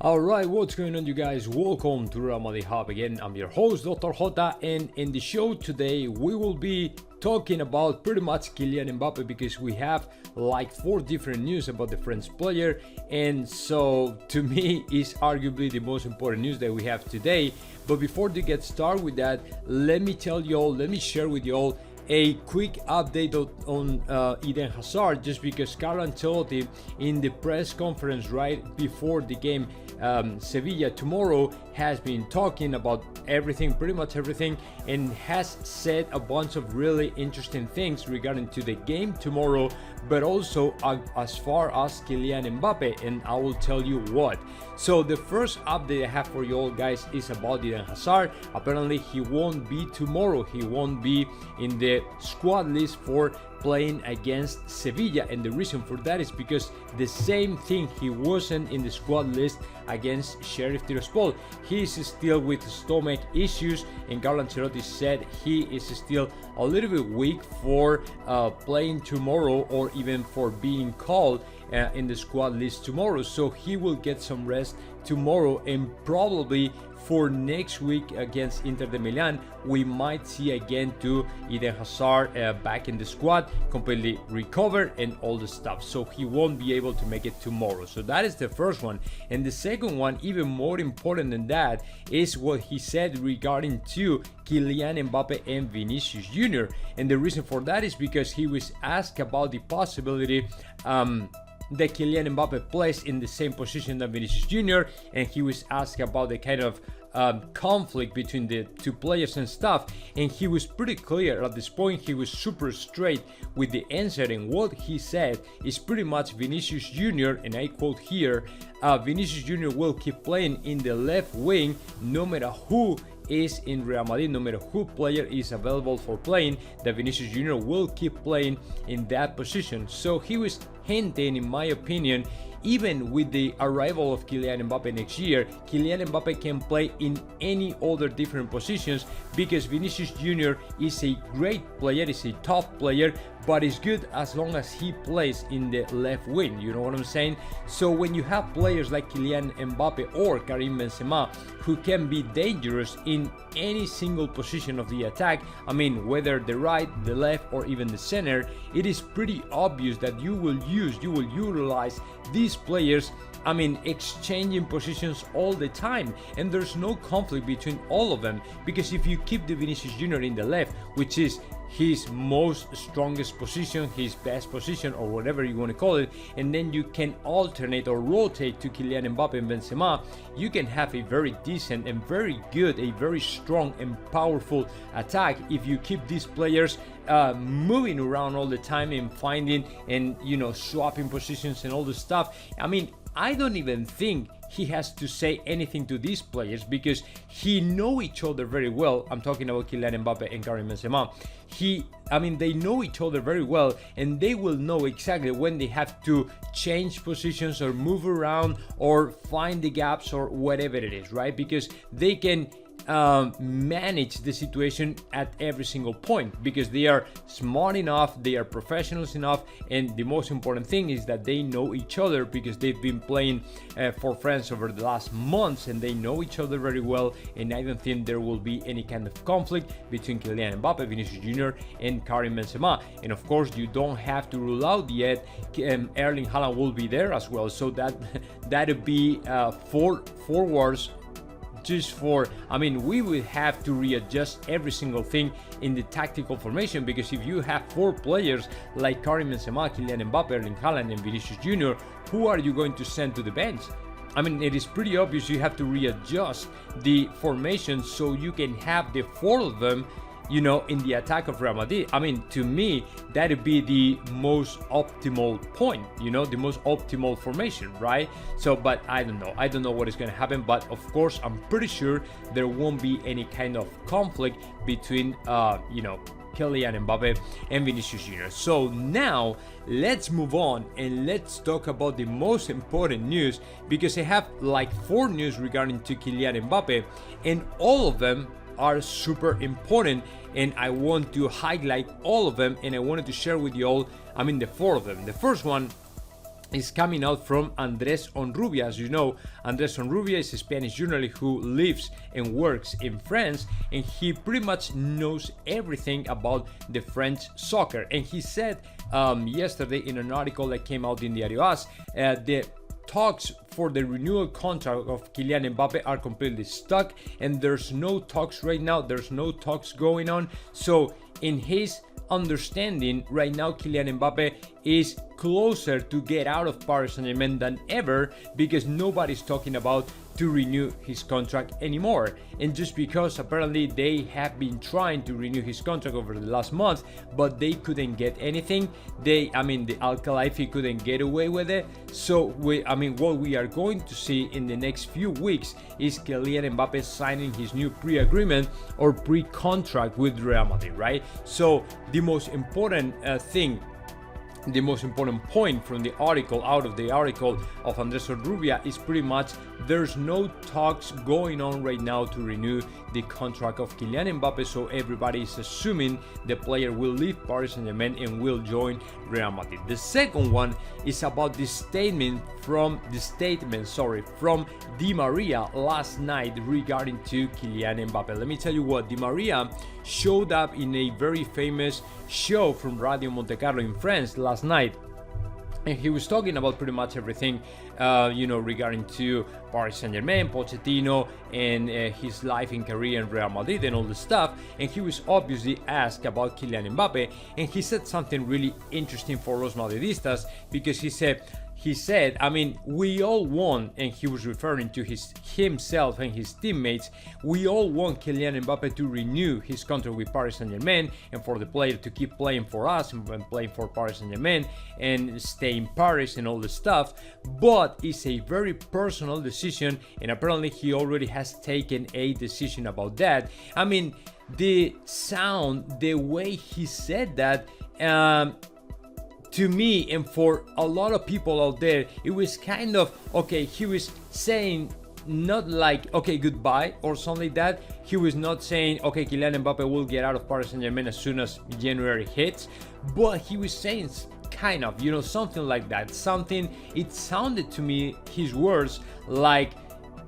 Alright, what's going on, you guys? Welcome to Madrid Hub again. I'm your host, Dr. JOTA, and in the show today we will be talking about pretty much Kylian Mbappe because we have like 4 different news about the French player, and so to me is arguably the most important news that we have today. But before to get started with that, let me share with you all a quick update on Eden Hazard, just because Carlo Ancelotti in the press conference right before the game Sevilla tomorrow has been talking about everything, pretty much everything, and has said a bunch of really interesting things regarding to the game tomorrow, but also as far as Kylian Mbappe, and I will tell you what. So the first update I have for you all guys is about Eden Hazard. Apparently he won't be tomorrow, he won't be in the squad list for playing against Sevilla, and the reason for that is because the same thing, he wasn't in the squad list against Sheriff Tiraspol. He is still with stomach issues, and Carlo Ancelotti said he is still a little bit weak for playing tomorrow or even for being called in the squad list tomorrow. So he will get some rest tomorrow, and probably for next week against Inter de Milan we might see again to Eden Hazard back in the squad, completely recovered and all the stuff. So he won't be able to make it tomorrow. So that is the first one. And the second one, even more important than that, is what he said regarding to Kylian Mbappe and Vinicius Jr. And the reason for that is because he was asked about the possibility that Kylian Mbappe plays in the same position than Vinicius Jr., and he was asked about the kind of conflict between the two players and stuff, and he was pretty clear at this point. He was super straight with the answer, and what he said is pretty much Vinicius Jr., and I quote here, Vinicius Jr. will keep playing in the left wing no matter who is in Real Madrid, no matter who player is available for playing, that Vinicius Jr. will keep playing in that position. So he was hinting, in my opinion, even with the arrival of Kylian Mbappe next year, Kylian Mbappe can play in any other different positions, because Vinicius Jr. is a great player, is a top player, but is good as long as he plays in the left wing, you know what I'm saying? So when you have players like Kylian Mbappe or Karim Benzema who can be dangerous in any single position of the attack, I mean whether the right, the left, or even the center, it is pretty obvious that you will utilize these players, I mean exchanging positions all the time, and there's no conflict between all of them, because if you keep the Vinicius Jr. in the left, which is his most strongest position, his best position, or whatever you want to call it, and then you can alternate or rotate to Kylian Mbappe and Benzema, you can have a very decent and very good, a very strong and powerful attack if you keep these players moving around all the time and finding and, you know, swapping positions and all this stuff. I mean, I don't even think he has to say anything to these players because he know each other very well. I'm talking about Kylian Mbappe and Karim Benzema. They know each other very well, and they will know exactly when they have to change positions or move around or find the gaps or whatever it is, right? Because they can manage the situation at every single point, because they are smart enough, they are professionals enough, and the most important thing is that they know each other because they've been playing for France over the last months, and they know each other very well. And I don't think there will be any kind of conflict between Kylian Mbappe, Vinicius Jr. and Karim Benzema. And of course you don't have to rule out yet Erling Haaland will be there as well, so that'd be 4 forwards just for, we will have to readjust every single thing in the tactical formation, because if you have 4 players like Karim Benzema, Kylian Mbappe, Erling Haaland and Vinicius Jr., who are you going to send to the bench? It is pretty obvious you have to readjust the formation so you can have the 4 of them, you know, in the attack of Real Madrid. To me, that would be the most optimal point, you know, the most optimal formation, right? So, but I don't know what is going to happen, but of course, I'm pretty sure there won't be any kind of conflict between, Kylian Mbappe and Vinicius Jr. So now let's move on and let's talk about the most important news, because I have like 4 news regarding to Kylian Mbappe, and all of them are super important, and I want to highlight all of them, and I wanted to share with you all, the 4 of them. The first one is coming out from Andrés Onrubia. As you know, Andrés Onrubia is a Spanish journalist who lives and works in France, and he pretty much knows everything about the French soccer. And he said yesterday in an article that came out in Diario AS, the talks for the renewal contract of Kylian Mbappe are completely stuck, and there's no talks right now. There's no talks going on. So in his understanding right now, Kylian Mbappe is closer to get out of Paris Saint-Germain than ever, because nobody's talking about to renew his contract anymore. And just because apparently they have been trying to renew his contract over the last month, but they couldn't get anything. The Al Khelaifi couldn't get away with it. So what we are going to see in the next few weeks is Kylian Mbappe signing his new pre-agreement or pre-contract with Real Madrid, right? So the most important the most important point from the article, out of the article of Andrés Onrubia, is pretty much there's no talks going on right now to renew the contract of Kylian Mbappe, so everybody is assuming the player will leave Paris Saint-Germain and will join Real Madrid. The second one is about the statement from Di Maria last night regarding to Kylian Mbappe. Let me tell you what, Di Maria showed up in a very famous show from Radio Monte Carlo in France last night, and he was talking about pretty much everything, regarding to Paris Saint-Germain, Pochettino, and his life and career in Real Madrid and all the stuff. And he was obviously asked about Kylian Mbappe, and he said something really interesting for Los Madridistas, because he said, we all want, and he was referring to himself and his teammates, we all want Kylian Mbappe to renew his contract with Paris Saint-Germain, and for the player to keep playing for us and playing for Paris Saint-Germain and stay in Paris and all the stuff. But it's a very personal decision, and apparently he already has taken a decision about that. The way he said that, to me and for a lot of people out there, it was kind of, okay, he was saying not like, okay, goodbye or something like that. He was not saying, okay, Kylian Mbappe will get out of Paris Saint-Germain as soon as January hits, but he was saying kind of, something like that. It sounded to me, his words, like,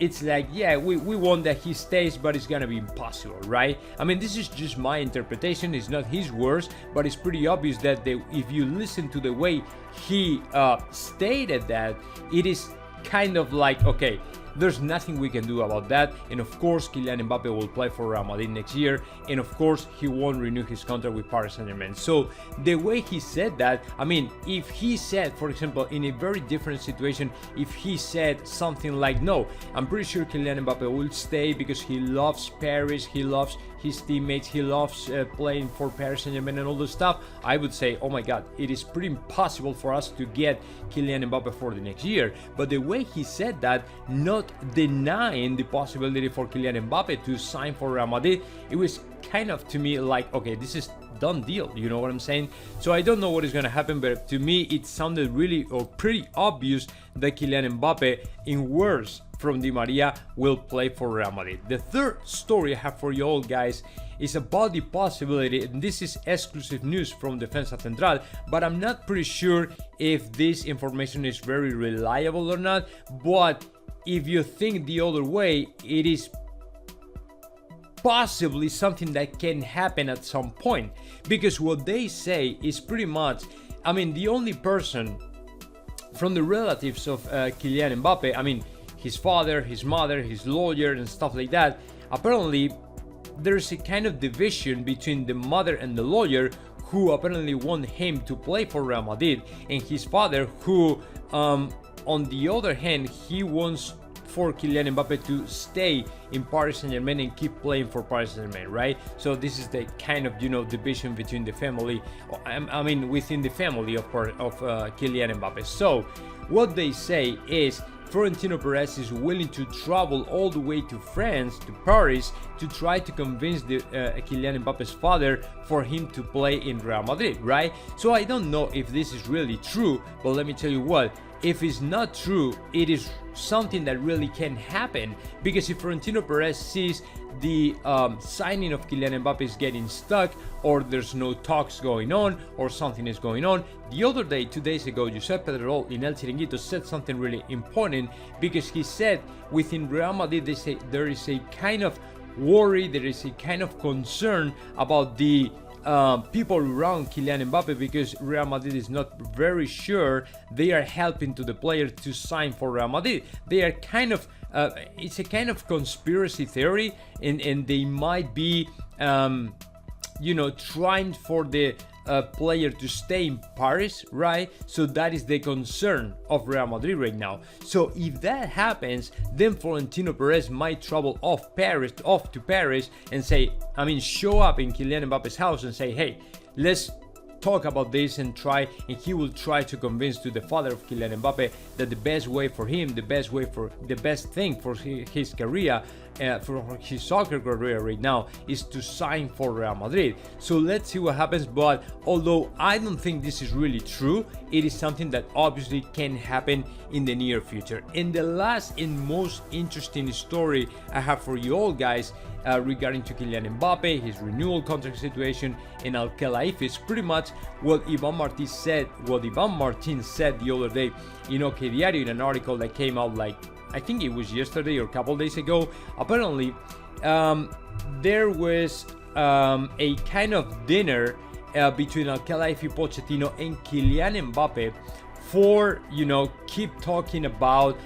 it's like, yeah, we want that he stays, but it's gonna be impossible, right? This is just my interpretation, it's not his words, but it's pretty obvious that if you listen to the way he stated that, it is kind of like, okay, there's nothing we can do about that. And of course, Kylian Mbappe will play for Real Madrid next year, and of course, he won't renew his contract with Paris Saint-Germain. So the way he said that, if he said, for example, in a very different situation, if he said something like, no, I'm pretty sure Kylian Mbappe will stay because he loves Paris, he loves his teammates, he loves playing for Paris Saint-Germain and all this stuff, I would say, oh my god, it is pretty impossible for us to get Kylian Mbappe for the next year. But the way he said that, not denying the possibility for Kylian Mbappe to sign for Real Madrid, it was kind of, to me, like, okay, this is done deal, you know what I'm saying? So I don't know what is going to happen, but to me it sounded really or pretty obvious that Kylian Mbappe, in words from Di Maria, will play for Real Madrid. The third story I have for you all, guys, is about the possibility, and this is exclusive news from Defensa Central, but I'm not pretty sure if this information is very reliable or not. But if you think the other way, it is possibly something that can happen at some point, because what they say is pretty much, the only person from the relatives of Kylian Mbappe, his father, his mother, his lawyer and stuff like that, apparently there's a kind of division between the mother and the lawyer, who apparently want him to play for Real Madrid, and his father, who on the other hand, he wants for Kylian Mbappe to stay in Paris Saint-Germain and keep playing for Paris Saint-Germain, right? So this is the kind of, division between the family, within the family of Kylian Mbappe. So what they say is Florentino Perez is willing to travel all the way to France, to Paris, to try to convince Kylian Mbappe's father for him to play in Real Madrid, right? So I don't know if this is really true, but let me tell you what, if it's not true, it is something that really can happen, because if Florentino Perez sees the signing of Kylian Mbappe is getting stuck, or there's no talks going on, or something is going on. The other day, 2 days ago, Josep Pedrerol in El Chiringuito said something really important, because he said within Real Madrid there is a kind of worry, there is a kind of concern about the people around Kylian Mbappe, because Real Madrid is not very sure they are helping to the player to sign for Real Madrid. They are kind of it's a kind of conspiracy theory, and they might be trying for the player to stay in Paris, right? So that is the concern of Real Madrid right now. So if that happens, then Florentino Perez might travel off to Paris and show up in Kylian Mbappe's house and say, hey, let's talk about this and he will try to convince to the father of Kylian Mbappe that the best way for him, the best thing for his career, for his soccer career right now, is to sign for Real Madrid. So let's see what happens. But although I don't think this is really true, it is something that obviously can happen in the near future. And the last and most interesting story I have for you all, guys, regarding to Kylian Mbappe, his renewal contract situation, and Al Khelaifi is pretty much what Ivan Martin said the other day in OK Diario, in an article that came out I think it was yesterday or a couple days ago. Apparently, there was a kind of dinner between Al Khelaifi, Pochettino, and Kylian Mbappe for, keep talking about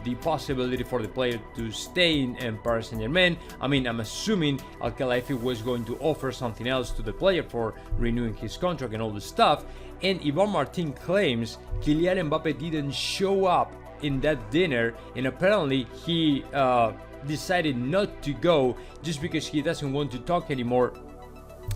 the possibility for the player to stay in Paris Saint-Germain. I'm assuming Al Khelaifi was going to offer something else to the player for renewing his contract and all this stuff. And Ivan Martin claims Kylian Mbappe didn't show up in that dinner, and apparently he decided not to go just because he doesn't want to talk anymore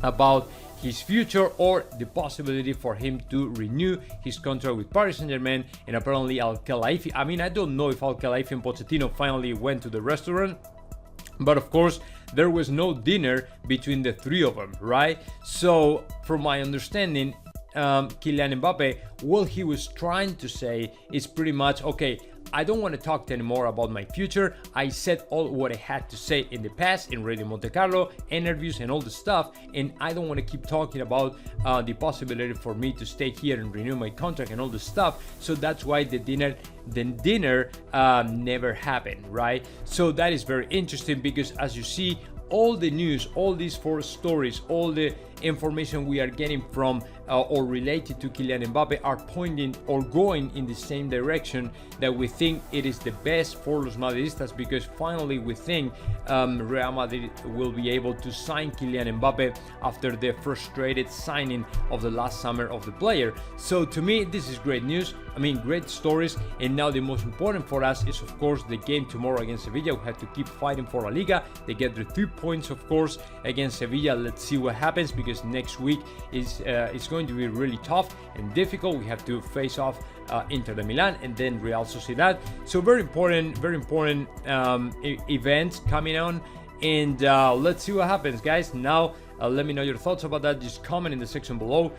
about his future or the possibility for him to renew his contract with Paris Saint-Germain. And apparently Al Khelaifi, I don't know if Al Khelaifi and Pochettino finally went to the restaurant, but of course there was no dinner between the three of them, right? So from my understanding, Kylian Mbappe, what he was trying to say is pretty much, okay, I don't want to talk anymore about my future. I said all what I had to say in the past in Radio Monte Carlo, interviews and all the stuff, and I don't want to keep talking about the possibility for me to stay here and renew my contract and all the stuff. So that's why the dinner never happened, right? So that is very interesting, because as you see, all the news, all these 4 stories, all the information we are getting from or related to Kylian Mbappe are pointing or going in the same direction, that we think it is the best for Los Madridistas, because finally we think Real Madrid will be able to sign Kylian Mbappe after the frustrated signing of the last summer of the player. So to me, this is great news. Great stories. And now the most important for us is, of course, the game tomorrow against Sevilla. We have to keep fighting for La Liga. They get the 3 points, of course, against Sevilla. Let's see what happens, because next week is it's going to be really tough and difficult. We have to face off Inter de Milan and then Real Sociedad. So very important events coming on. And let's see what happens, guys. Now, let me know your thoughts about that. Just comment in the section below.